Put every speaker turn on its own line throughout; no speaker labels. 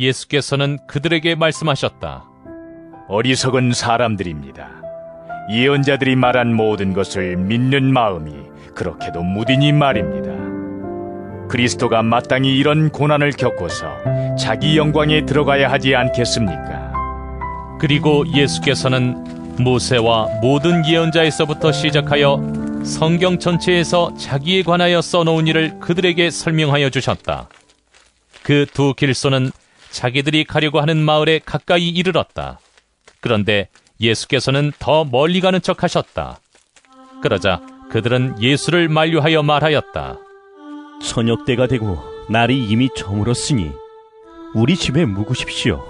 예수께서는 그들에게 말씀하셨다.
어리석은 사람들입니다. 예언자들이 말한 모든 것을 믿는 마음이 그렇게도 무디니 말입니다. 그리스도가 마땅히 이런 고난을 겪고서 자기 영광에 들어가야 하지 않겠습니까?
그리고 예수께서는 모세와 모든 예언자에서부터 시작하여 성경 전체에서 자기에 관하여 써놓은 일을 그들에게 설명하여 주셨다. 그 두 길소는 자기들이 가려고 하는 마을에 가까이 이르렀다. 그런데 예수께서는 더 멀리 가는 척 하셨다. 그러자 그들은 예수를 만류하여 말하였다.
저녁 때가 되고 날이 이미 저물었으니 우리 집에 묵으십시오.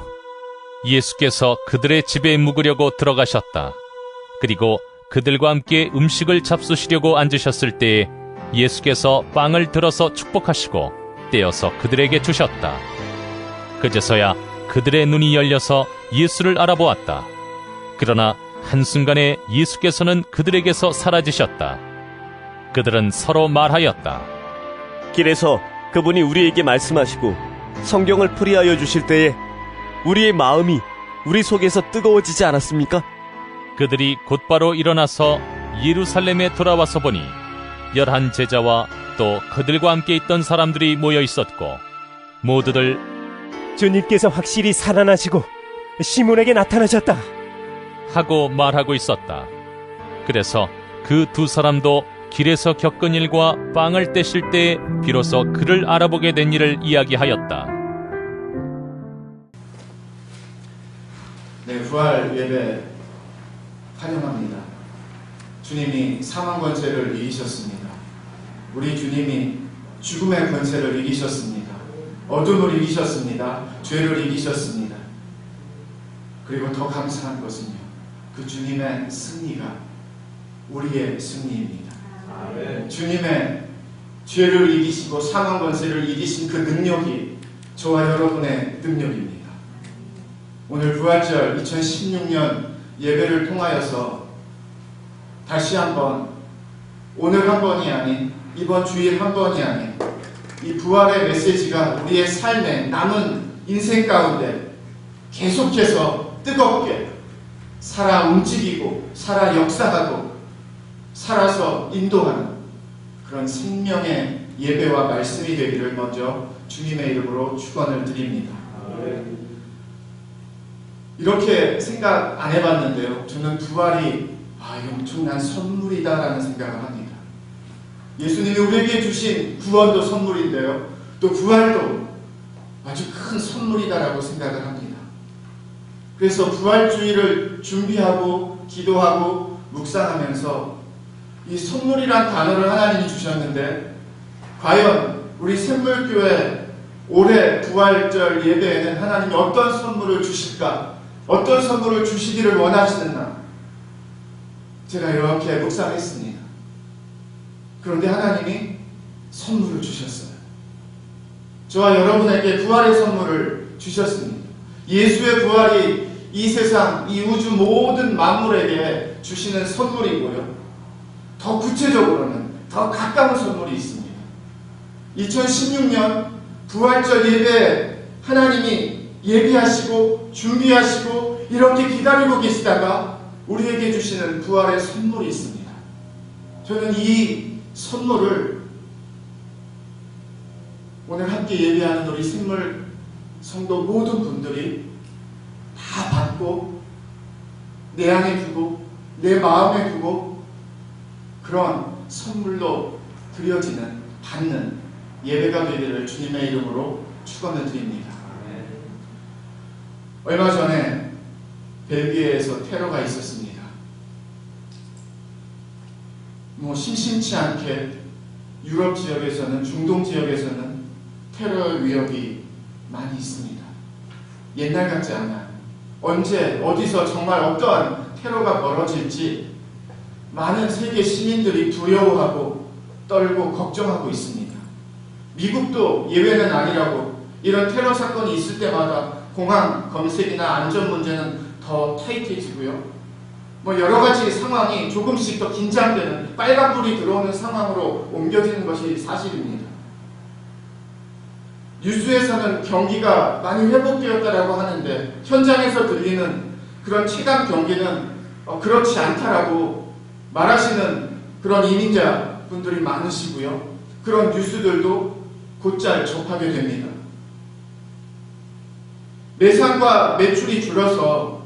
예수께서 그들의 집에 묵으려고 들어가셨다. 그리고 그들과 함께 음식을 잡수시려고 앉으셨을 때에 예수께서 빵을 들어서 축복하시고 떼어서 그들에게 주셨다. 그제서야 그들의 눈이 열려서 예수를 알아보았다. 그러나 한순간에 예수께서는 그들에게서 사라지셨다. 그들은 서로 말하였다.
길에서 그분이 우리에게 말씀하시고 성경을 풀이하여 주실 때에 우리의 마음이 우리 속에서 뜨거워지지 않았습니까?
그들이 곧바로 일어나서 예루살렘에 돌아와서 보니 11 제자와 또 그들과 함께 있던 사람들이 모여 있었고 모두들
주님께서 확실히 살아나시고 시몬에게 나타나셨다
하고 말하고 있었다. 그래서 그 두 사람도 길에서 겪은 일과 빵을 떼실 때에 비로소 그를 알아보게 된 일을 이야기하였다.
네, 부활 예배 환영합니다. 주님이 사망 권세를 이기셨습니다. 우리 주님이 죽음의 권세를 이기셨습니다. 어둠을 이기셨습니다. 죄를 이기셨습니다. 그리고 더 감사한 것은요, 그 주님의 승리가 우리의 승리입니다. 아멘. 주님의 죄를 이기시고 사망 권세를 이기신 그 능력이 저와 여러분의 능력입니다. 오늘 부활절 2016년 예배를 통하여서 다시 한번 오늘 한 번이 아닌 이번 주일 한 번이 아닌 이 부활의 메시지가 우리의 삶에 남은 인생 가운데 계속해서 뜨겁게 살아 움직이고 살아 역사하고 살아서 인도하는 그런 생명의 예배와 말씀이 되기를 먼저 주님의 이름으로 축원을 드립니다. 이렇게 생각 안 해봤는데요. 저는 부활이 엄청난 선물이다라는 생각을 합니다. 예수님이 우리에게 주신 구원도 선물인데요. 또 부활도 아주 큰 선물이다라고 생각을 합니다. 그래서 부활주의를 준비하고 기도하고 묵상하면서 이 선물이란 단어를 하나님이 주셨는데 과연 우리 샘물교회 올해 부활절 예배에는 하나님이 어떤 선물을 주실까? 어떤 선물을 주시기를 원하시는가? 제가 이렇게 묵상했습니다. 그런데 하나님이 선물을 주셨어요. 저와 여러분에게 부활의 선물을 주셨습니다. 예수의 부활이 이 세상, 이 우주 모든 만물에게 주시는 선물이고요. 더 구체적으로는 더 가까운 선물이 있습니다. 2016년 부활절 예배 하나님이 예비하시고 준비하시고 이렇게 기다리고 계시다가 우리에게 주시는 부활의 선물이 있습니다. 저는 이 선물을 오늘 함께 예배하는 우리 샘물 성도 모든 분들이 다 받고 내 안에 두고 내 마음에 두고 그런 선물로 드려지는 받는 예배가 되기를 주님의 이름으로 축원을 드립니다. 얼마 전에 벨기에에서 테러가 있었습니다. 심심치 않게 유럽 지역에서는 중동 지역에서는 테러 위협이 많이 있습니다. 옛날 같지 않아요. 언제 어디서 정말 어떠한 테러가 벌어질지 많은 세계 시민들이 두려워하고 떨고 걱정하고 있습니다. 미국도 예외는 아니라고 이런 테러 사건이 있을 때마다 공항 검색이나 안전 문제는 더 타이트해지고요. 여러 가지 상황이 조금씩 더 긴장되는 빨간불이 들어오는 상황으로 옮겨지는 것이 사실입니다. 뉴스에서는 경기가 많이 회복되었다라고 하는데 현장에서 들리는 그런 체감 경기는 그렇지 않다라고 말하시는 그런 이민자 분들이 많으시고요. 그런 뉴스들도 곧잘 접하게 됩니다. 매상과 매출이 줄어서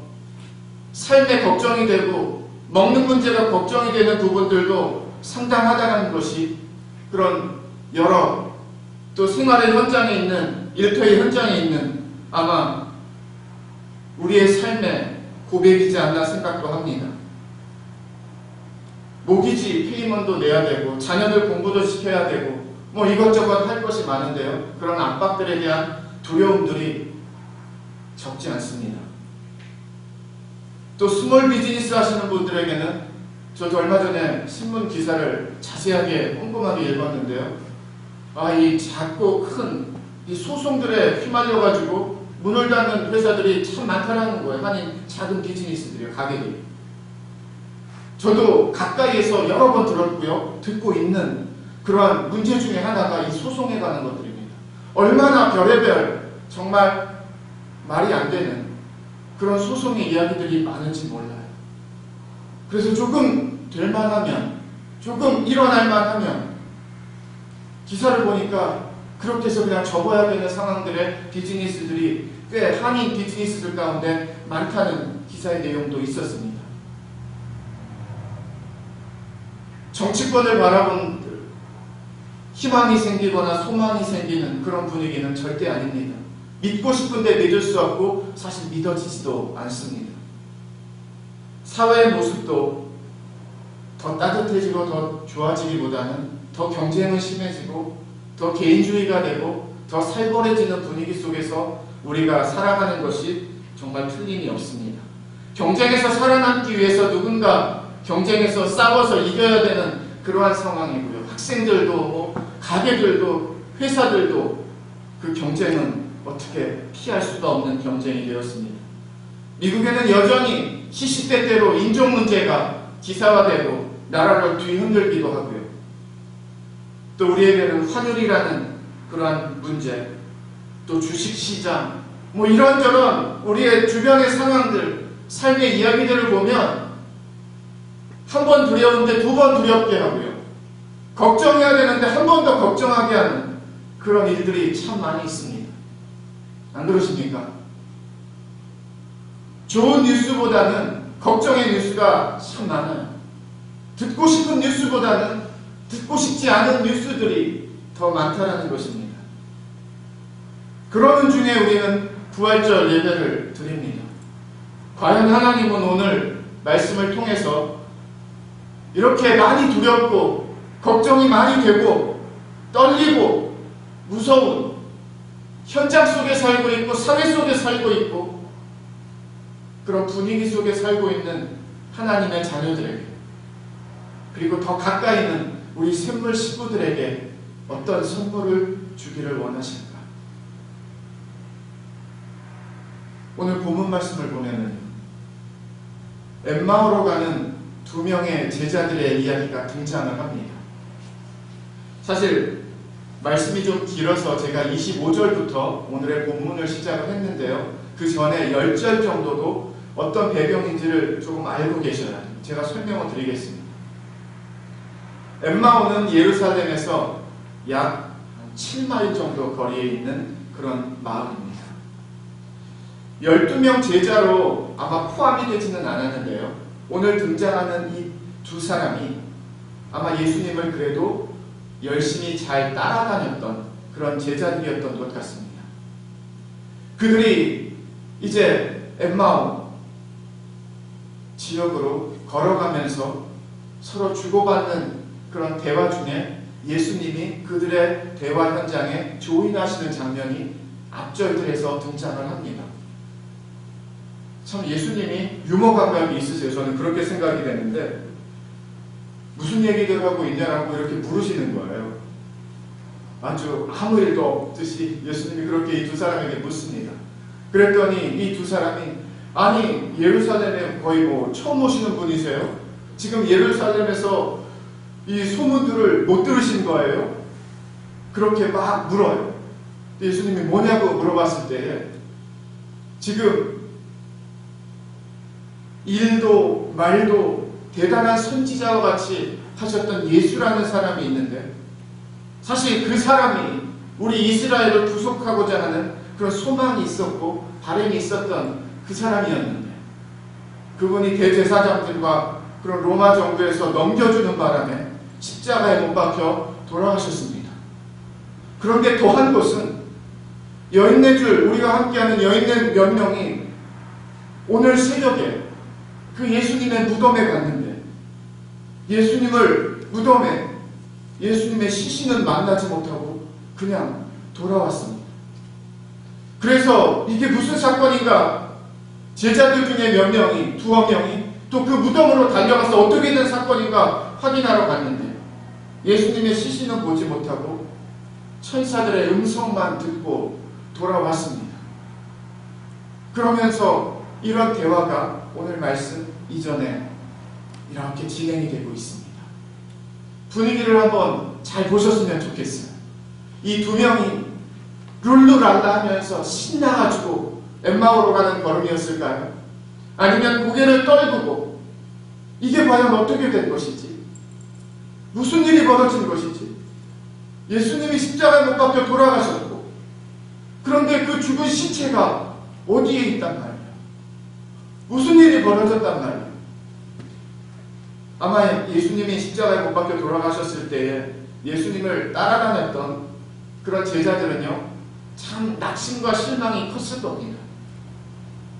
삶에 걱정이 되고 먹는 문제가 걱정이 되는 부분들도 상당하다는 것이 그런 여러 또 생활의 현장에 있는 일터의 현장에 있는 아마 우리의 삶의 고백이지 않나 생각도 합니다. 모기지 페이먼도 내야 되고 자녀들 공부도 시켜야 되고 뭐 이것저것 할 것이 많은데요. 그런 압박들에 대한 두려움들이 적지 않습니다. 또 스몰 비즈니스 하시는 분들에게는 저도 얼마 전에 신문 기사를 자세하게 꼼꼼하게 읽었는데요. 이 작고 큰 이 소송들에 휘말려가지고 문을 닫는 회사들이 참 많다라는 거예요. 한인 작은 비즈니스들이요, 가게들이. 저도 가까이에서 여러 번 들었고요. 듣고 있는 그러한 문제 중에 하나가 이 소송에 관한 것들입니다. 얼마나 별의별 정말 말이 안 되는 그런 소송의 이야기들이 많은지 몰라요. 그래서 조금 될 만하면, 조금 일어날 만하면 기사를 보니까 그렇게 해서 그냥 접어야 되는 상황들의 비즈니스들이 꽤 한인 비즈니스들 가운데 많다는 기사의 내용도 있었습니다. 정치권을 바라본 희망이 생기거나 소망이 생기는 그런 분위기는 절대 아닙니다. 믿고 싶은데 믿을 수 없고 사실 믿어지지도 않습니다. 사회의 모습도 더 따뜻해지고 더 좋아지기보다는 더 경쟁은 심해지고 더 개인주의가 되고 더 살벌해지는 분위기 속에서 우리가 살아가는 것이 정말 틀림이 없습니다. 경쟁에서 살아남기 위해서 누군가 경쟁에서 싸워서 이겨야 되는 그러한 상황이고요. 학생들도 가게들도 회사들도 그 경쟁은 어떻게 피할 수가 없는 경쟁이 되었습니다. 미국에는 여전히 시시때때로 인종 문제가 기사화되고 나라를 뒤흔들기도 하고요. 또 우리에게는 환율이라는 그러한 문제, 또 주식시장, 뭐 이런저런 우리의 주변의 상황들, 삶의 이야기들을 보면 한 번 두려운데 두 번 두렵게 하고요. 걱정해야 되는데 한 번 더 걱정하게 하는 그런 일들이 참 많이 있습니다. 안 그러십니까? 좋은 뉴스보다는 걱정의 뉴스가 참 많아요. 듣고 싶은 뉴스보다는 듣고 싶지 않은 뉴스들이 더 많다는 것입니다. 그러는 중에 우리는 부활절 예배를 드립니다. 과연 하나님은 오늘 말씀을 통해서 이렇게 많이 두렵고 걱정이 많이 되고 떨리고 무서운 현장 속에 살고 있고 사회 속에 살고 있고 그런 분위기 속에 살고 있는 하나님의 자녀들에게 그리고 더 가까이 있는 우리 샘물 식구들에게 어떤 선물을 주기를 원하실까? 오늘 본문 말씀을 보면은 엠마오로 가는 두 명의 제자들의 이야기가 등장을 합니다. 사실 말씀이 좀 길어서 제가 25절부터 오늘의 본문을 시작을 했는데요. 그 전에 10절 정도도 어떤 배경인지를 조금 알고 계셔야 돼요. 제가 설명을 드리겠습니다. 엠마오는 예루살렘에서 약 7마일 정도 거리에 있는 그런 마을입니다. 12명 제자로 아마 포함이 되지는 않았는데요. 오늘 등장하는 이 두 사람이 아마 예수님을 그래도 열심히 잘 따라다녔던 그런 제자들이었던 것 같습니다. 그들이 이제 엠마오 지역으로 걸어가면서 서로 주고받는 그런 대화 중에 예수님이 그들의 대화 현장에 조인하시는 장면이 앞절들에서 등장을 합니다. 참 예수님이 유머 감각이 있으세요. 저는 그렇게 생각이 되는데 무슨 얘기들 하고 있냐라고 이렇게 물으시는 거예요. 아주 아무 일도 없듯이 예수님이 그렇게 이 두 사람에게 묻습니다. 그랬더니 이 두 사람이 아니 예루살렘에 거의 뭐 처음 오시는 분이세요? 지금 예루살렘에서 이 소문들을 못 들으신 거예요? 그렇게 막 물어요. 예수님이 뭐냐고 물어봤을 때 지금 일도 말도 대단한 선지자와 같이 하셨던 예수라는 사람이 있는데 사실 그 사람이 우리 이스라엘을 구속하고자 하는 그런 소망이 있었고 바람이 있었던 그 사람이었는데 그분이 대제사장들과 그런 로마 정부에서 넘겨주는 바람에 십자가에 못 박혀 돌아가셨습니다. 그런데 또 한 곳은 여인네줄 우리가 함께하는 여인네 몇 명이 오늘 새벽에 그 예수님의 무덤에 갔는데 예수님을 무덤에 예수님의 시신은 만나지 못하고 그냥 돌아왔습니다. 그래서 이게 무슨 사건인가 제자들 중에 몇 명이 두어 명이 또 그 무덤으로 달려가서 어떻게 된 사건인가 확인하러 갔는데 예수님의 시신은 보지 못하고 천사들의 음성만 듣고 돌아왔습니다. 그러면서 이런 대화가 오늘 말씀 이전에 이렇게 진행이 되고 있습니다. 분위기를 한번 잘 보셨으면 좋겠어요. 이 두 명이 룰루랄라 하면서 신나가지고 엠마오로 가는 걸음이었을까요? 아니면 고개를 떨구고 이게 과연 어떻게 된 것이지? 무슨 일이 벌어진 것이지? 예수님이 십자가에 못 박혀 돌아가셨고 그런데 그 죽은 시체가 어디에 있단 말이에요? 무슨 일이 벌어졌단 말이에요? 아마 예수님이 십자가에 못 박혀 돌아가셨을 때에 예수님을 따라다녔던 그런 제자들은요 참 낙심과 실망이 컸을 겁니다.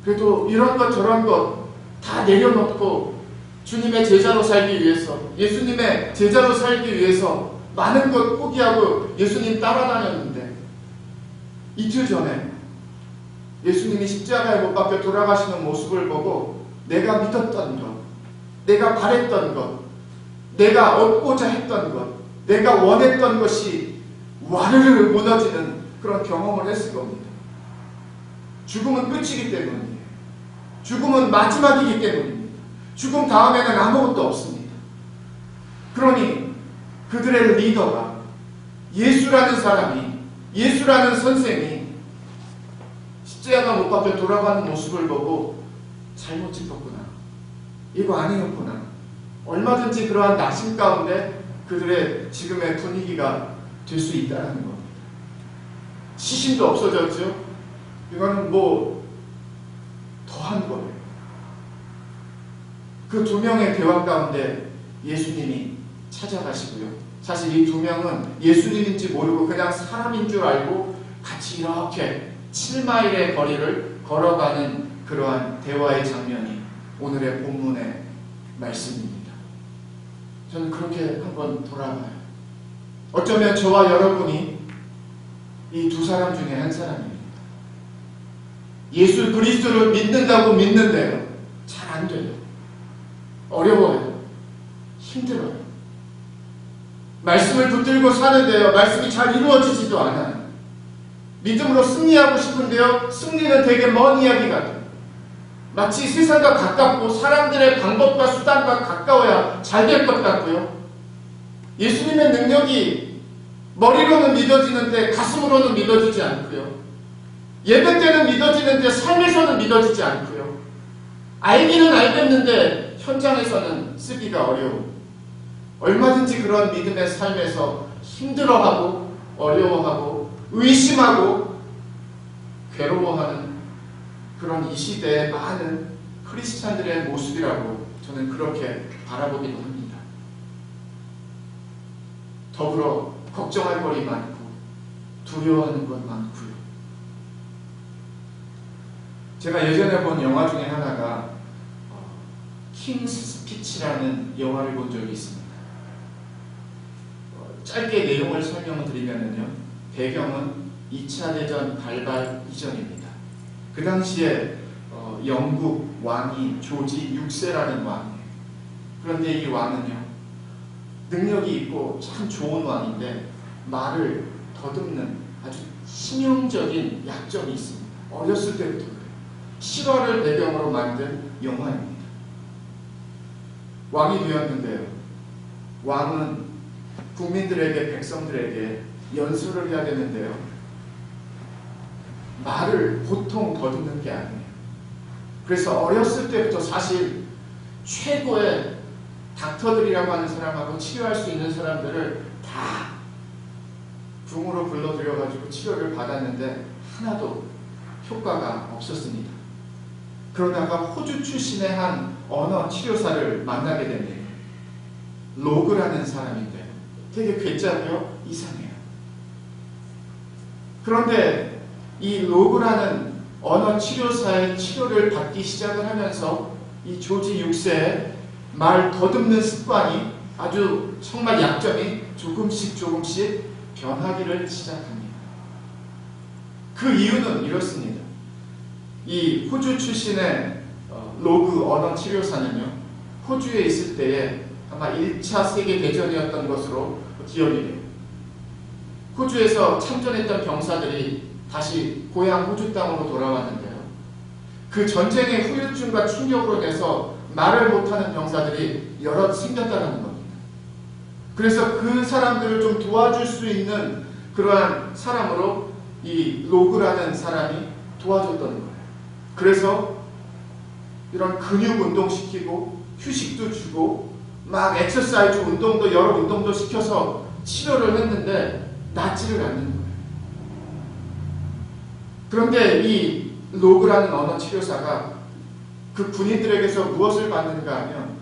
그래도 이런 것 저런 것 다 내려놓고 주님의 제자로 살기 위해서 예수님의 제자로 살기 위해서 많은 것 포기하고 예수님 따라다녔는데 이틀 전에 예수님이 십자가에 못 박혀 돌아가시는 모습을 보고 내가 믿었던 것, 내가 바랬던 것, 내가 얻고자 했던 것, 내가 원했던 것이 와르르 무너지는 그런 경험을 했을 겁니다. 죽음은 끝이기 때문이에요. 죽음은 마지막이기 때문입니다. 죽음 다음에는 아무것도 없습니다. 그러니 그들의 리더가 예수라는 사람이 예수라는 선생이 십자가 못 박혀 돌아가는 모습을 보고 잘못 짚었구나. 이거 아니었구나. 얼마든지 그러한 낙심 가운데 그들의 지금의 분위기가 될 수 있다는 겁니다. 시신도 없어졌죠. 이거는 뭐 더한 거예요. 그 두 명의 대화 가운데 예수님이 찾아가시고요. 사실 이 두 명은 예수님인지 모르고 그냥 사람인 줄 알고 같이 이렇게 7마일의 거리를 걸어가는 그러한 대화의 장면이 오늘의 본문의 말씀입니다. 저는 그렇게 한번 돌아봐요. 어쩌면 저와 여러분이 이 두 사람 중에 한 사람입니다. 예수 그리스도를 믿는다고 믿는데요. 잘 안 돼요. 어려워요. 힘들어요. 말씀을 붙들고 사는데요. 말씀이 잘 이루어지지도 않아요. 믿음으로 승리하고 싶은데요. 승리는 되게 먼 이야기 같아요. 마치 세상과 가깝고 사람들의 방법과 수단과 가까워야 잘 될 것 같고요. 예수님의 능력이 머리로는 믿어지는데 가슴으로는 믿어지지 않고요. 예배 때는 믿어지는데 삶에서는 믿어지지 않고요. 알기는 알겠는데 현장에서는 쓰기가 어려워. 얼마든지 그런 믿음의 삶에서 힘들어하고 어려워하고 의심하고 괴로워하는 그런 이 시대의 많은 크리스찬들의 모습이라고 저는 그렇게 바라보기도 합니다. 더불어 걱정할 거리 많고 두려워하는 것 많고요. 제가 예전에 본 영화 중에 하나가 킹스 스피치라는 영화를 본 적이 있습니다. 짧게 내용을 설명을 드리면요. 배경은 2차 대전 발발 이전입니다. 그 당시에 영국 왕이 조지 6세라는 왕이에요. 그런데 이 왕은요. 능력이 있고 참 좋은 왕인데 말을 더듬는 아주 치명적인 약점이 있습니다. 어렸을 때부터 그래요. 실화를 배경으로 만든 영화입니다. 왕이 되었는데요. 왕은 국민들에게 백성들에게 연설을 해야 되는데요. 말을 보통 더듬는 게 아니에요. 그래서 어렸을 때부터 사실 최고의 닥터들이라고 하는 사람하고 치료할 수 있는 사람들을 다 궁으로 불러들여가지고 치료를 받았는데 하나도 효과가 없었습니다. 그러다가 호주 출신의 한 언어 치료사를 만나게 됩니다. 로그라는 사람인데 되게 괴짜고요, 이상해요. 그런데 이 로그라는 언어 치료사의 치료를 받기 시작을 하면서 이 조지 6세의 말 더듬는 습관이 아주 정말 약점이 조금씩 변하기를 시작합니다. 그 이유는 이렇습니다. 이 호주 출신의 로그 언어 치료사는요, 호주에 있을 때에 아마 1차 세계대전이었던 것으로 기억이 돼요. 호주에서 참전했던 병사들이 다시 고향 호주 땅으로 돌아왔는데요. 그 전쟁의 후유증과 충격으로 인해서 말을 못하는 병사들이 여럿 생겼다는 겁니다. 그래서 그 사람들을 좀 도와줄 수 있는 그러한 사람으로 이 로그라는 사람이 도와줬던 거예요. 그래서 이런 근육 운동시키고 휴식도 주고 막 엑서사이즈 운동도 여러 운동도 시켜서 치료를 했는데 낫지를 않는 거예요. 그런데 이 로그라는 언어 치료사가 그 군인들에게서 무엇을 받는가 하면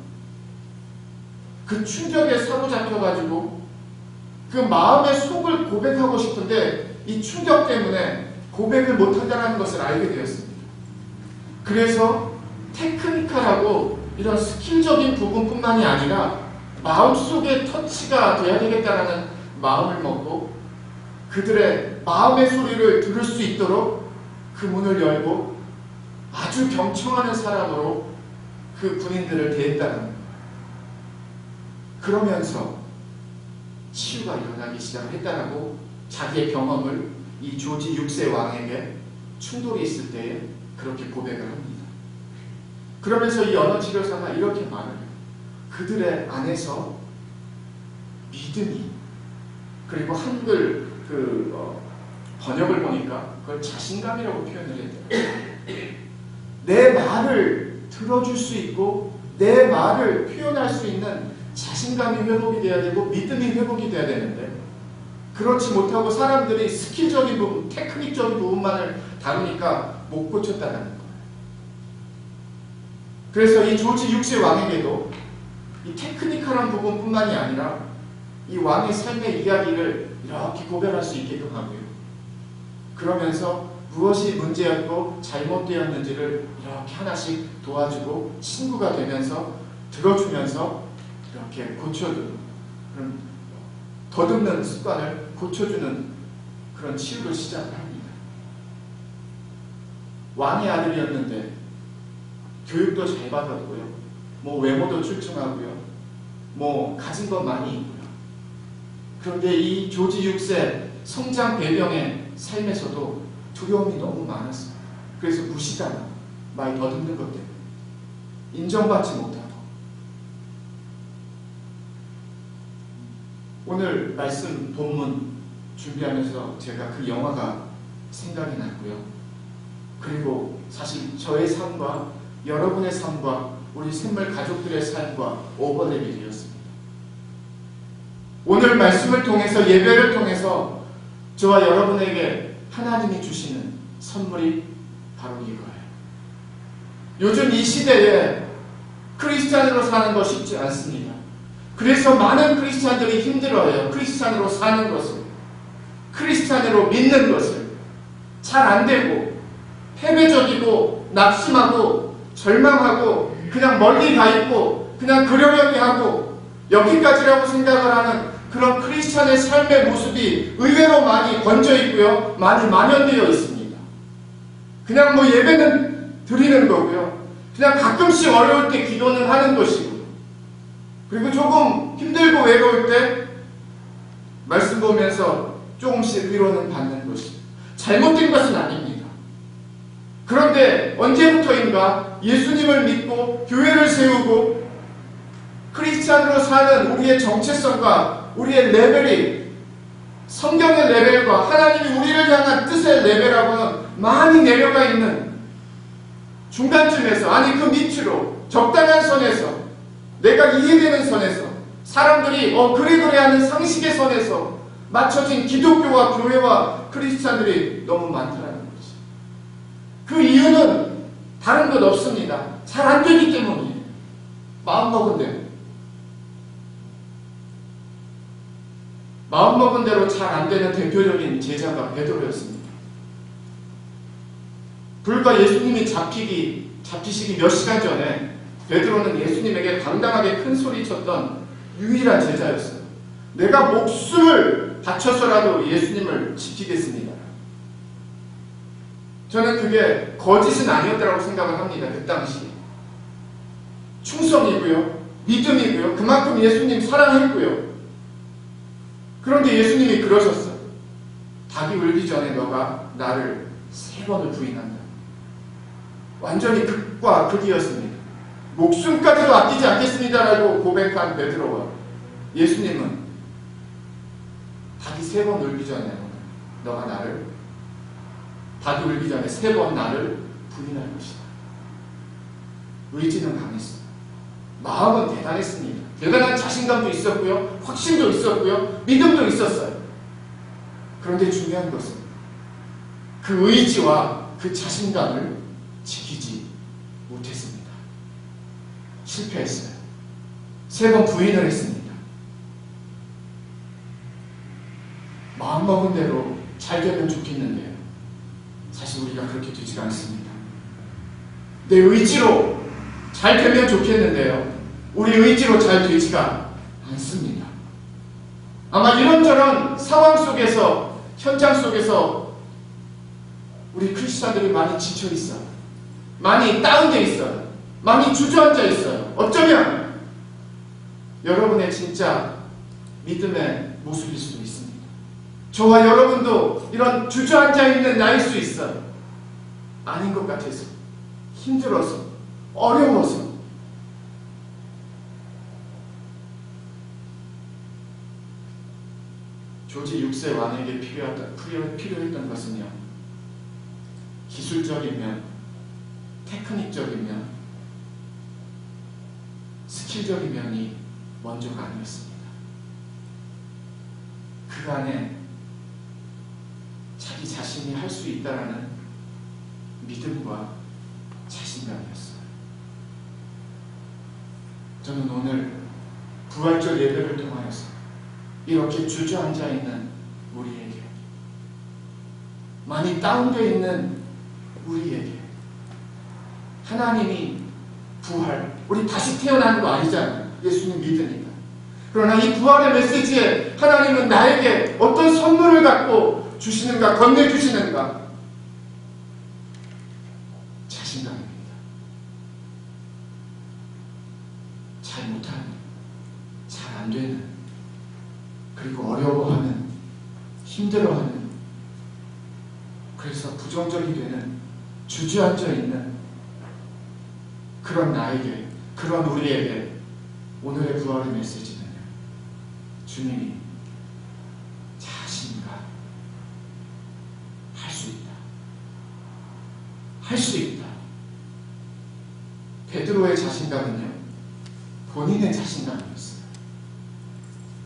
그 충격에 사로잡혀가지고 그 마음의 속을 고백하고 싶은데 이 충격 때문에 고백을 못한다는 것을 알게 되었습니다. 그래서 테크니컬하고 이런 스킬적인 부분뿐만이 아니라 마음속에 터치가 돼야 되겠다라는 마음을 먹고 그들의 마음의 소리를 들을 수 있도록 그 문을 열고 아주 경청하는 사람으로 그 군인들을 대했다는 거예요. 그러면서 치유가 일어나기 시작했다라고 자기의 경험을 이 조지 6세 왕에게 충돌이 있을 때에 그렇게 고백을 합니다. 그러면서 이 언어치료사가 이렇게 말을 해요. 그들의 안에서 믿음이, 그리고 한글 번역을 보니까 그걸 자신감이라고 표현을 해요. 내 말을 들어줄 수 있고 내 말을 표현할 수 있는 자신감이 회복이 돼야 되고 믿음이 회복이 돼야 되는데 그렇지 못하고 사람들이 스킬적인 부분, 테크닉적인 부분만을 다루니까 못 고쳤다는 거예요. 그래서 이 조지 6세 왕에게도 이 테크니컬한 부분뿐만이 아니라 이 왕의 삶의 이야기를 이렇게 고백할 수 있게끔 하고요. 그러면서 무엇이 문제였고 잘못되었는지를 이렇게 하나씩 도와주고 친구가 되면서 들어주면서 이렇게 고쳐주는 그런 더듬는 습관을 고쳐주는 그런 치유를 시작을 합니다. 왕의 아들이었는데 교육도 잘 받았고요. 뭐 외모도 출중하고요. 뭐 가진 것 많이 있고요. 그런데 이 조지 6세 성장 배경의 삶에서도 두려움이 너무 많았어요. 그래서 무시당하고 많이 더듬는 것 때문에 인정받지 못하고 오늘 말씀 본문 준비하면서 제가 그 영화가 생각이 났고요. 그리고 사실 저의 삶과 여러분의 삶과 우리 샘물 가족들의 삶과 오버랩이 되었습니다. 오늘 말씀을 통해서 예배를 통해서 저와 여러분에게 하나님이 주시는 선물이 바로 이거예요. 요즘 이 시대에 크리스찬으로 사는 거 쉽지 않습니다. 그래서 많은 크리스찬들이 힘들어요. 크리스찬으로 사는 것을, 크리스찬으로 믿는 것을. 잘 안 되고 패배적이고 낙심하고 절망하고 그냥 멀리 가 있고 그냥 그러려니 하고 여기까지라고 생각을 하는 그런 크리스찬의 삶의 모습이 의외로 많이 번져 있고요. 많이 만연되어 있습니다. 그냥 뭐 예배는 드리는 거고요. 그냥 가끔씩 어려울 때 기도는 하는 것이고 그리고 조금 힘들고 외로울 때 말씀 보면서 조금씩 위로는 받는 것이 잘못된 것은 아닙니다. 그런데 언제부터인가 예수님을 믿고 교회를 세우고 크리스찬으로 사는 우리의 정체성과 우리의 레벨이 성경의 레벨과 하나님이 우리를 향한 뜻의 레벨하고는 많이 내려가 있는 중간쯤에서, 아니 그 밑으로 적당한 선에서, 내가 이해되는 선에서, 사람들이 그래 하는 상식의 선에서 맞춰진 기독교와 교회와 크리스찬들이 너무 많다는 거지. 그 이유는 다른 것 없습니다. 잘 안 되기 때문이에요. 마음먹은 대로. 마음먹은 대로 잘 안 되는 대표적인 제자가 베드로였습니다. 불과 예수님이 잡히시기 몇 시간 전에 베드로는 예수님에게 당당하게 큰 소리 쳤던 유일한 제자였어요. 내가 목숨을 바쳐서라도 예수님을 지키겠습니다. 저는 그게 거짓은 아니었다고 생각을 합니다. 그 당시에. 충성이고요. 믿음이고요. 그만큼 예수님 사랑했고요. 그런데 예수님이 그러셨어요. 닭이 울기 전에 너가 나를 3번을 부인한다. 완전히 극과 극이었습니다. 목숨까지도 아끼지 않겠습니다라고 고백한 베드로와 예수님은 닭이 3번 울기 전에 닭이 울기 전에 3번 나를 부인할 것이다. 의지는 강했어요. 마음은 대단했습니다. 대단한 자신감도 있었고요. 확신도 있었고요. 믿음도 있었어요. 그런데 중요한 것은 그 의지와 그 자신감을 지키지 못했습니다. 실패했어요. 3번 부인을 했습니다. 마음먹은 대로 잘 되면 좋겠는데요. 사실 우리가 그렇게 되지가 않습니다. 내 의지로 잘 되면 좋겠는데요. 우리 의지로 잘 되지가 않습니다. 아마 이런저런 상황 속에서, 현장 속에서 우리 크리스찬들이 많이 지쳐 있어요. 많이 다운되어 있어요. 많이 주저앉아 있어요. 어쩌면 여러분의 진짜 믿음의 모습일 수도 있습니다. 저와 여러분도 이런 주저앉아 있는 나일 수 있어요. 아닌 것 같아서, 힘들어서, 어려워서. 조지 6세 왕에게 필요했던 것은요, 기술적이면, 테크닉적이면, 스킬적인 면이 먼저가 아니었습니다. 그 안에 자기 자신이 할 수 있다라는 믿음과 자신감이었어요. 저는 오늘 부활절 예배를 통하여서 이렇게 주저앉아 있는 우리에게, 많이 다운되어 있는 우리에게 하나님이 부활, 우리 다시 태어나는 거 아니잖아요. 예수님 믿으니까. 그러나 이 부활의 메시지에 하나님은 나에게 어떤 선물을 갖고 주시는가, 건네주시는가? 자신감입니다. 잘 못하는, 잘 안 되는, 그리고 어려워하는, 힘들어하는, 그래서 부정적이 되는, 주저앉아 있는 그런 나에게, 그런 우리에게 오늘의 부활의 메시지는요, 주님이 자신감, 할 수 있다. 할 수 있다. 베드로의 자신감은요, 본인의 자신감이었어요.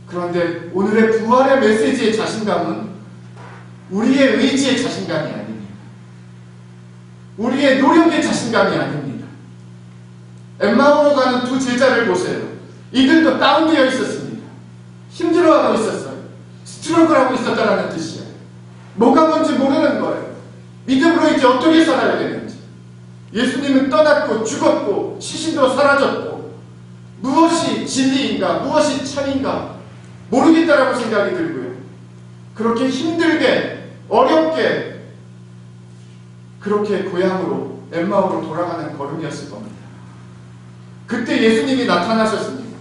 그런데 오늘의 부활의 메시지의 자신감은 우리의 의지의 자신감이 아닙니다. 우리의 노력의 자신감이 아닙니다. 엠마오로 가는 두 제자를 보세요. 이들도 다운되어 있었습니다. 힘들어하고 있었어요. 스트러글하고 있었다는 뜻이에요. 뭐가 뭔지 모르는 거예요. 믿음으로 이제 어떻게 살아야 되는지. 예수님은 떠났고 죽었고 시신도 사라졌고 무엇이 진리인가, 무엇이 참인가 모르겠다라고 생각이 들고요. 그렇게 힘들게, 어렵게, 그렇게 고향으로, 엠마오로 돌아가는 걸음이었을 겁니다. 그때 예수님이 나타나셨습니다.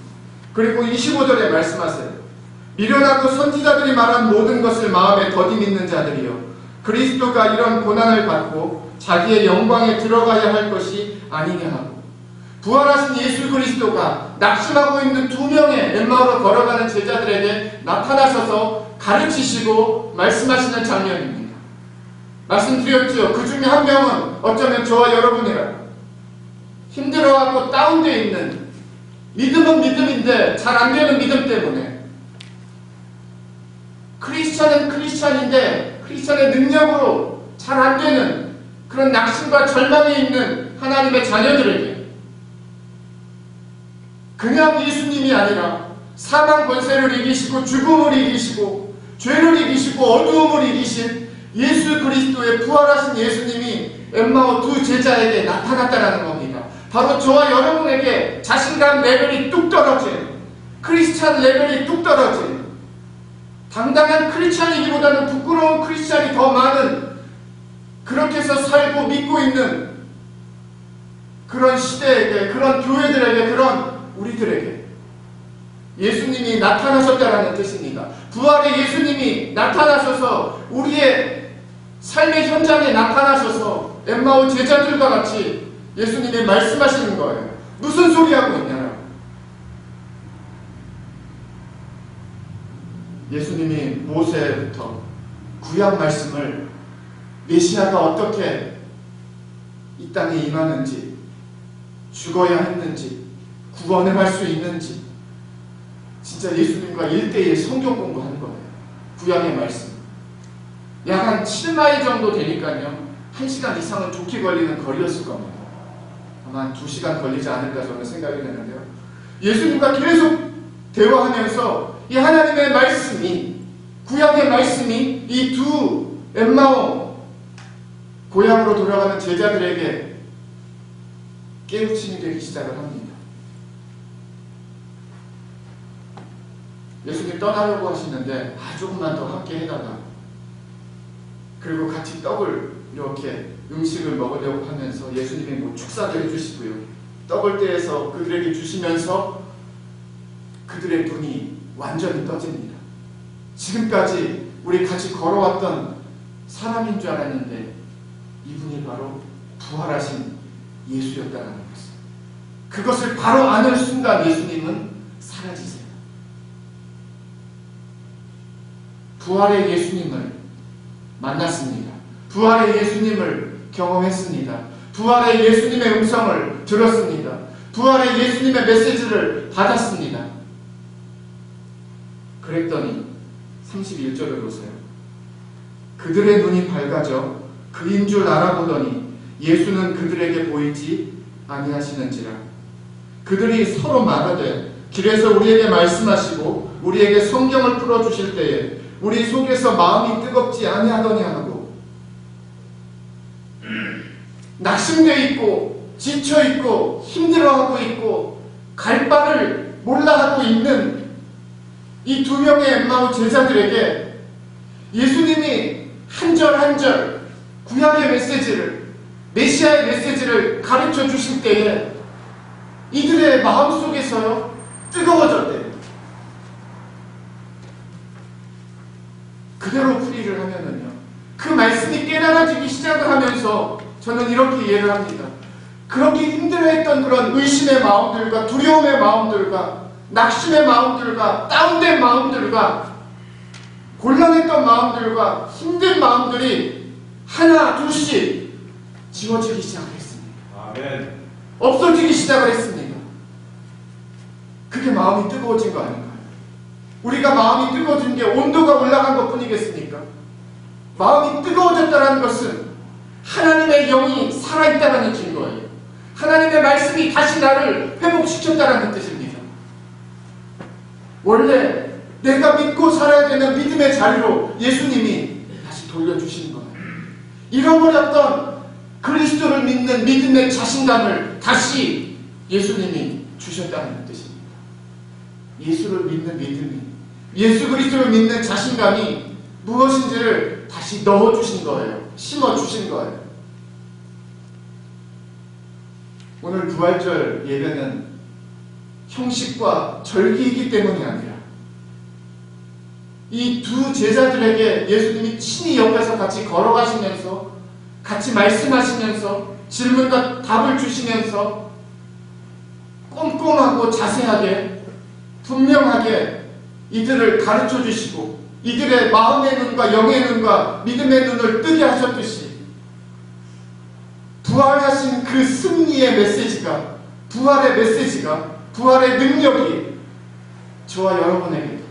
그리고 25절에 말씀하세요. 미련하고 선지자들이 말한 모든 것을 마음에 더디 믿는 자들이요, 그리스도가 이런 고난을 받고 자기의 영광에 들어가야 할 것이 아니냐 하고, 부활하신 예수 그리스도가 낙심하고 있는 2명의 엠마오로 걸어가는 제자들에게 나타나셔서 가르치시고 말씀하시는 장면입니다. 말씀드렸죠. 그 중에 한 명은 어쩌면 저와 여러분이라 힘들어하고 다운되어 있는, 믿음은 믿음인데 잘 안 되는 믿음 때문에, 크리스찬은 크리스찬인데 크리스찬의 능력으로 잘 안 되는 그런 낙심과 절망에 있는 하나님의 자녀들에게 그냥 예수님이 아니라 사망 권세를 이기시고 죽음을 이기시고 죄를 이기시고 어두움을 이기신 예수 그리스도의 부활하신 예수님이 엠마오 두 제자에게 나타났다는 겁니다. 바로 저와 여러분에게 자신감 레벨이 뚝 떨어진, 크리스찬 레벨이 뚝 떨어진, 당당한 크리스찬이기보다는 부끄러운 크리스찬이 더 많은, 그렇게 해서 살고 믿고 있는 그런 시대에게, 그런 교회들에게, 그런 우리들에게 예수님이 나타나셨다는 뜻입니다. 부활의 예수님이 나타나셔서 우리의 삶의 현장에 나타나셔서 엠마오 제자들과 같이 예수님이 말씀하시는 거예요. 무슨 소리 하고 있냐라고. 예수님이 모세부터 구약 말씀을 메시아가 어떻게 이 땅에 임하는지, 죽어야 했는지, 구원을 할 수 있는지, 진짜 예수님과 1대1 성경 공부하는 거예요. 구약의 말씀. 약 한 7마일 정도 되니까요, 1시간 이상은 좋게 걸리는 거리였을 겁니다. 아마 한 2시간 걸리지 않을까 저는 생각이 되는데요. 예수님과 계속 대화하면서 이 하나님의 말씀이, 구약의 말씀이 이 두 엠마오 고향으로 돌아가는 제자들에게 깨우침이 되기 시작을 합니다. 예수님 떠나려고 하시는데 조금만 더 함께 해다가, 그리고 같이 떡을 이렇게 음식을 먹으려고 하면서 예수님이 뭐 축사도 해주시고요, 떡을 떼어서 그들에게 주시면서 그들의 눈이 완전히 떠집니다. 지금까지 우리 같이 걸어왔던 사람인 줄 알았는데 이분이 바로 부활하신 예수였다는 것을, 그것을 바로 아는 순간 예수님은 사라지세요. 부활의 예수님을 만났습니다. 부활의 예수님을 경험했습니다. 부활의 예수님의 음성을 들었습니다. 부활의 예수님의 메시지를 받았습니다. 그랬더니 31절을 보세요. 그들의 눈이 밝아져 그인 줄 알아보더니 예수는 그들에게 보이지 아니하시는지라. 그들이 서로 말하되 길에서 우리에게 말씀하시고 우리에게 성경을 풀어주실 때에 우리 속에서 마음이 뜨겁지 아니하더냐 하고, 낙심되어 있고 지쳐 있고 힘들어하고 있고 갈 바를 몰라하고 있는 이 두 명의 엠마오 제자들에게 예수님이 한 절 한 절 구약의 메시지를, 메시아의 메시지를 가르쳐 주실 때에 이들의 마음속에서요 뜨거워졌대요. 그대로 풀이를 하면은요, 그 말씀이 깨달아지기 시작을 하면서 저는 이렇게 이해를 합니다. 그렇게 힘들어했던 그런 의심의 마음들과 두려움의 마음들과 낙심의 마음들과 다운된 마음들과 곤란했던 마음들과 힘든 마음들이 하나 둘씩 지워지기 시작을 했습니다.
아멘.
없어지기 시작을 했습니다. 그게 마음이 뜨거워진 거 아닌가요? 우리가 마음이 뜨거워진 게 온도가 올라간 것 뿐이겠습니까? 마음이 뜨거워졌다는 것은 하나님의 영이 살아있다는 증거예요. 하나님의 말씀이 다시 나를 회복시켰다는 뜻입니다. 원래 내가 믿고 살아야 되는 믿음의 자리로 예수님이 다시 돌려주신 거예요. 잃어버렸던 그리스도를 믿는 믿음의 자신감을 다시 예수님이 주셨다는 뜻입니다. 예수를 믿는 믿음이, 예수 그리스도를 믿는 자신감이 무엇인지를 다시 넣어주신 거예요. 심어주신 거예요. 오늘 부활절 예배는 형식과 절기이기 때문이 아니라 이 두 제자들에게 예수님이 친히 옆에서 같이 걸어가시면서 같이 말씀하시면서 질문과 답을 주시면서 꼼꼼하고 자세하게 분명하게 이들을 가르쳐 주시고 이들의 마음의 눈과 영의 눈과 믿음의 눈을 뜨게 하셨듯이 부활하신 그 승리의 메시지가, 부활의 메시지가, 부활의 능력이 저와 여러분에게도,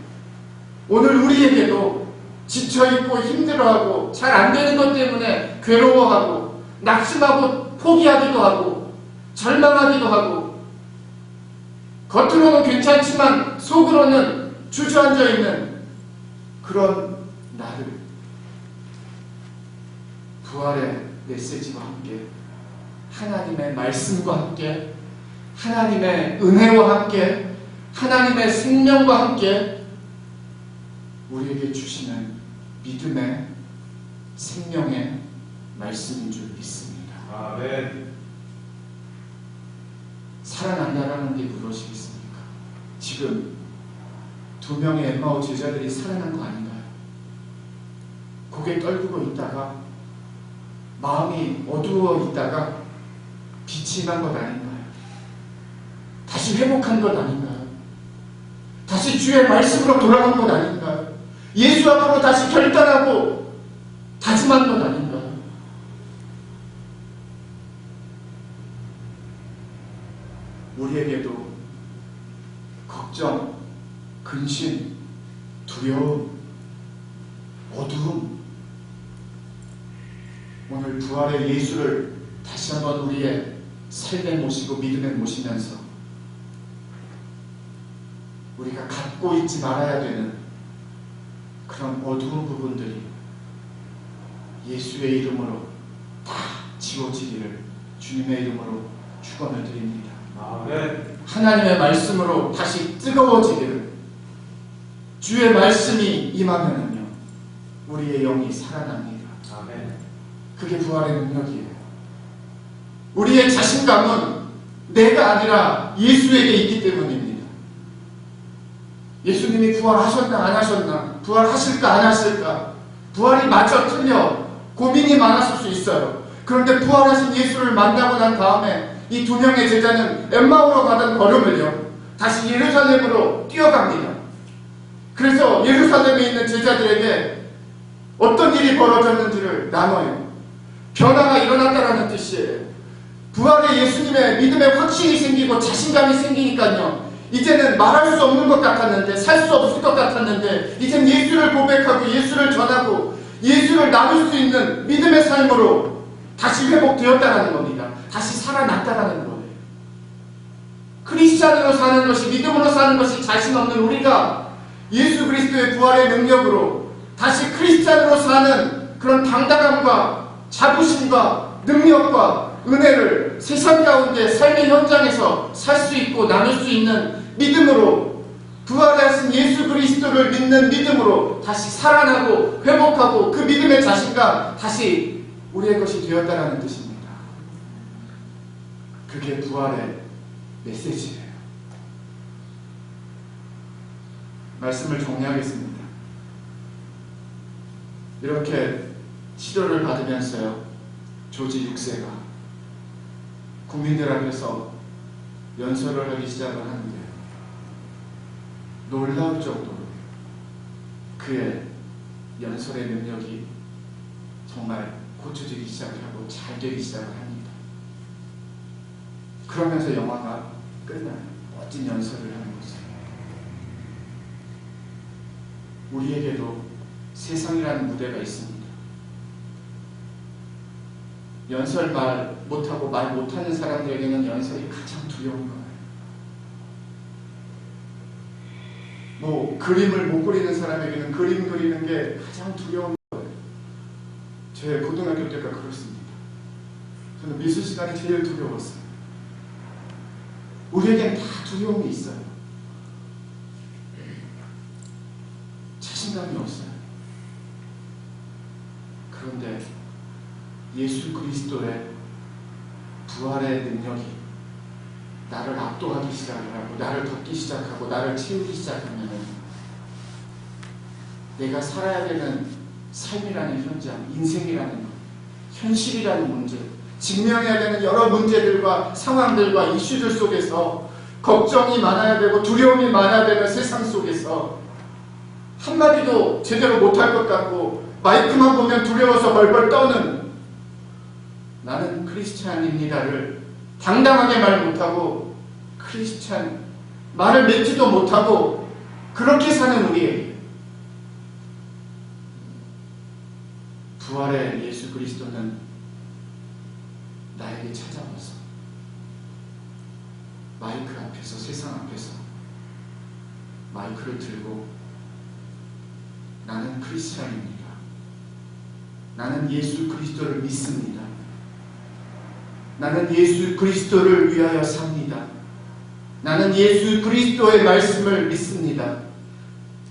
오늘 우리에게도 지쳐있고 힘들어하고 잘 안되는 것 때문에 괴로워하고 낙심하고 포기하기도 하고 절망하기도 하고 겉으로는 괜찮지만 속으로는 주저앉아 있는 그런 나를 부활의 메시지와 함께, 하나님의 말씀과 함께, 하나님의 은혜와 함께, 하나님의 생명과 함께 우리에게 주시는 믿음의 생명의 말씀인 줄 믿습니다.
아멘.
살아난다라는 게 무엇이겠습니까? 지금 2명의 엠마오 제자들이 살아난 거 아닌가요? 고개 떨구고 있다가 마음이 어두워 있다가 빛이 난 것 아닌가요? 다시 회복한 것 아닌가요? 다시 주의 말씀으로 돌아간 것 아닌가요? 예수 앞으로 다시 결단하고 다짐한 것 아닌가요? 우리에게도 걱정, 근심, 두려움, 어두움, 오늘 부활의 예수를 다시 한번 우리의 삶에 모시고 믿음에 모시면서 우리가 갖고 있지 말아야 되는 그런 어두운 부분들이 예수의 이름으로 다 지워지기를 주님의 이름으로 축원을 드립니다.
아멘.
하나님의 말씀으로 다시 뜨거워지기를, 주의 말씀이 임하면은요 우리의 영이 살아납니다.
아멘.
그게 부활의 능력이에요. 우리의 자신감은 내가 아니라 예수에게 있기 때문입니다. 예수님이 부활하셨나 안 하셨나, 부활하실까 안 하실까, 부활이 맞아 틀려 고민이 많았을 수 있어요. 그런데 부활하신 예수를 만나고 난 다음에 이 2명의 제자는 엠마오로 가던 걸음을요 다시 예루살렘으로 뛰어갑니다. 그래서 예루살렘에 있는 제자들에게 어떤 일이 벌어졌는지를 나눠요. 변화가 일어났다라는 뜻이에요. 부활의 예수님의 믿음에 확신이 생기고 자신감이 생기니까요 이제는 말할 수 없는 것 같았는데, 살 수 없을 것 같았는데, 이젠 예수를 고백하고 예수를 전하고 예수를 나눌 수 있는 믿음의 삶으로 다시 회복되었다라는 겁니다. 다시 살아났다라는 거예요. 크리스찬으로 사는 것이, 믿음으로 사는 것이 자신 없는 우리가 예수 그리스도의 부활의 능력으로 다시 크리스찬으로 사는 그런 당당함과 자부심과 능력과 은혜를 세상 가운데 삶의 현장에서 살 수 있고 나눌 수 있는 믿음으로, 부활하신 예수 그리스도를 믿는 믿음으로 다시 살아나고 회복하고 그 믿음의 자신감 다시 우리의 것이 되었다는 뜻입니다. 그게 부활의 메시지예요. 말씀을 정리하겠습니다. 이렇게 치료를 받으면서요 조지 6세가 국민들 앞에서 연설을 하기 시작을 하는데 놀라울 정도로 그의 연설의 능력이 정말 고쳐지기 시작을 하고 잘 되기 시작을 합니다. 그러면서 영화가 끝나요. 멋진 연설을 하는 거죠. 우리에게도 세상이라는 무대가 있습니다. 연설 말 못하고 말 못하는 사람들에게는 연설이 가장 두려운 거예요. 뭐 그림을 못 그리는 사람에게는 그림 그리는 게 가장 두려운 거예요. 제 고등학교 때가 그렇습니다. 저는 미술 시간이 제일 두려웠어요. 우리에겐 다 두려움이 있어요. 자신감이 없어요. 그런데 예수 그리스도의 부활의 능력이 나를 압도하기 시작을 하고 나를 덮기 시작하고 나를 채우기 시작하면 내가 살아야 되는 삶이라는 현장, 인생이라는 것, 현실이라는 문제, 직면해야 되는 여러 문제들과 상황들과 이슈들 속에서 걱정이 많아야 되고 두려움이 많아야 되는 세상 속에서 한마디도 제대로 못할 것 같고 마이크만 보면 두려워서 벌벌 떠는 나는 크리스찬입니다를 당당하게 말 못하고 크리스찬 말을 맺지도 못하고 그렇게 사는 우리에게 부활의 예수 그리스도는 나에게 찾아와서 마이크 앞에서 세상 앞에서 마이크를 들고 나는 크리스찬입니다. 나는 예수 그리스도를 믿습니다. 나는 예수 그리스도를 위하여 삽니다. 나는 예수 그리스도의 말씀을 믿습니다.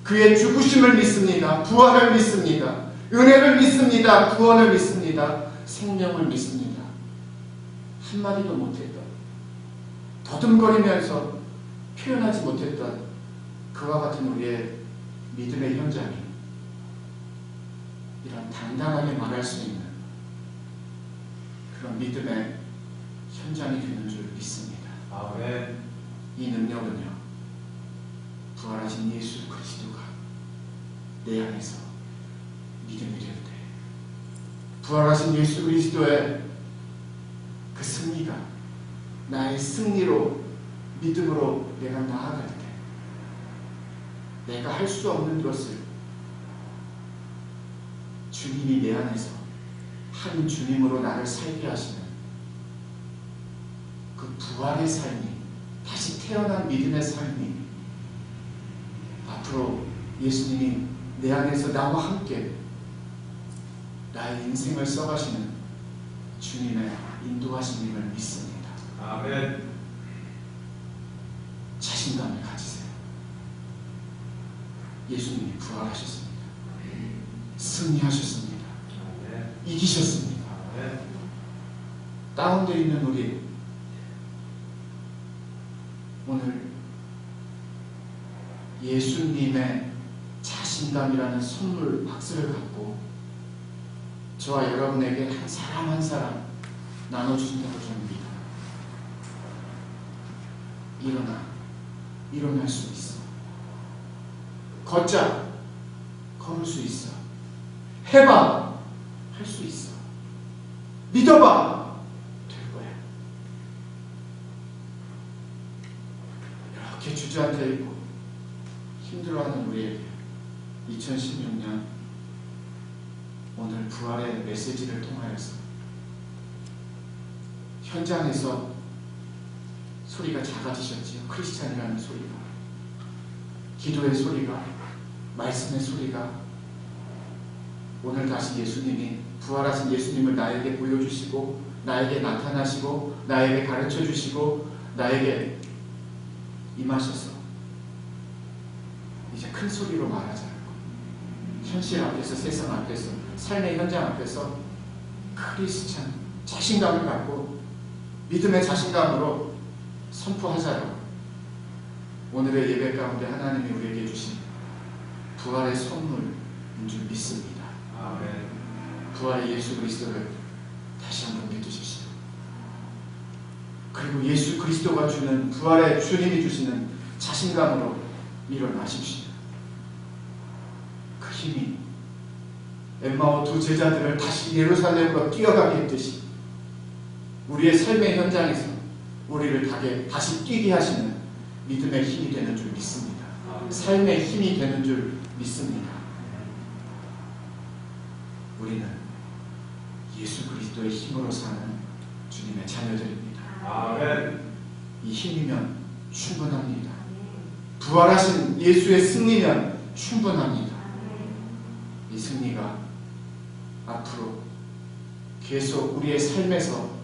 그의 죽으심을 믿습니다. 부활을 믿습니다. 은혜를 믿습니다. 구원을 믿습니다. 생명을 믿습니다. 한마디도 못했던, 더듬거리면서 표현하지 못했던 그와 같은 우리의 믿음의 현장이 이런 당당하게 말할 수 있는 그런 믿음의 현장이 되는 줄 믿습니다.
아멘.
이 능력은요, 부활하신 예수 그리스도가 내 안에서 믿음이 될 때, 부활하신 예수 그리스도의 그 승리가 나의 승리로 믿음으로 내가 나아갈 때, 내가 할 수 없는 것을 주님이 내 안에서 한 주님으로 나를 살게 하시는 그 부활의 삶이, 다시 태어난 믿음의 삶이 앞으로 예수님이 내 안에서 나와 함께 나의 인생을 써가시는 주님의 인도하심임을 믿습니다.
아멘.
자신감을 가지세요. 예수님이 부활하셨습니다. 승리하셨습니다.
아멘.
이기셨습니다.
아멘.
다운되어 있는 우리, 오늘 예수님의 자신감이라는 선물 박스를 갖고 저와 여러분에게 한 사람 한 사람 나눠주신다고 저는 믿어요. 일어날 수 있어. 걷자, 걸을 수 있어. 해봐, 할 수 있어. 믿어봐, 될 거야. 이렇게 주저앉아 있고 힘들어하는 우리에게 2016년 오늘 부활의 메시지를 통하여서 현장에서 소리가 작아지셨지요. 크리스찬이라는 소리가, 기도의 소리가, 말씀의 소리가, 오늘 다시 예수님이, 부활하신 예수님을 나에게 보여주시고 나에게 나타나시고 나에게 가르쳐 주시고 나에게 임하셔서 이제 큰 소리로 말하자고, 현실 앞에서, 세상 앞에서, 삶의 현장 앞에서 크리스찬 자신감을 갖고 믿음의 자신감으로 선포하자요. 오늘의 예배 가운데 하나님이 우리에게 주신 부활의 선물인 줄 믿습니다.
아멘.
부활의 예수 그리스도를 다시 한번 믿으십시오. 그리고 예수 그리스도가 주는, 부활의 주님이 주시는 자신감으로 일어나십시오. 그 힘이 엠마오 두 제자들을 다시 예루살렘으로 뛰어가게 했듯이 우리의 삶의 현장에서 우리를 다시 뛰게 하시는 믿음의 힘이 되는 줄 믿습니다. 삶의 힘이 되는 줄 믿습니다. 우리는 예수 그리스도의 힘으로 사는 주님의 자녀들입니다.
아멘.
이 힘이면 충분합니다. 부활하신 예수의 승리면 충분합니다. 이 승리가 앞으로 계속 우리의 삶에서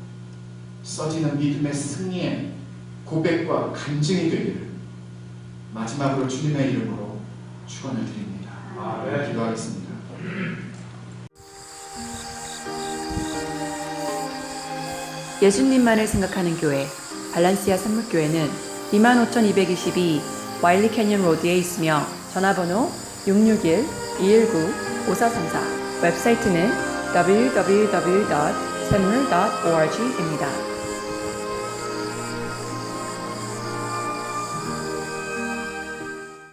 써지는 믿음의 승리의 고백과 간증이 되기를 마지막으로 주님의 이름으로 축원을 드립니다.
아멘.
기도하겠습니다.
예수님만을 생각하는 교회 발란시아 산목교회는 25,222 와일리 캐년 로드에 있으며 전화번호 661-219-5434, 웹사이트는 www.샘물.org입니다.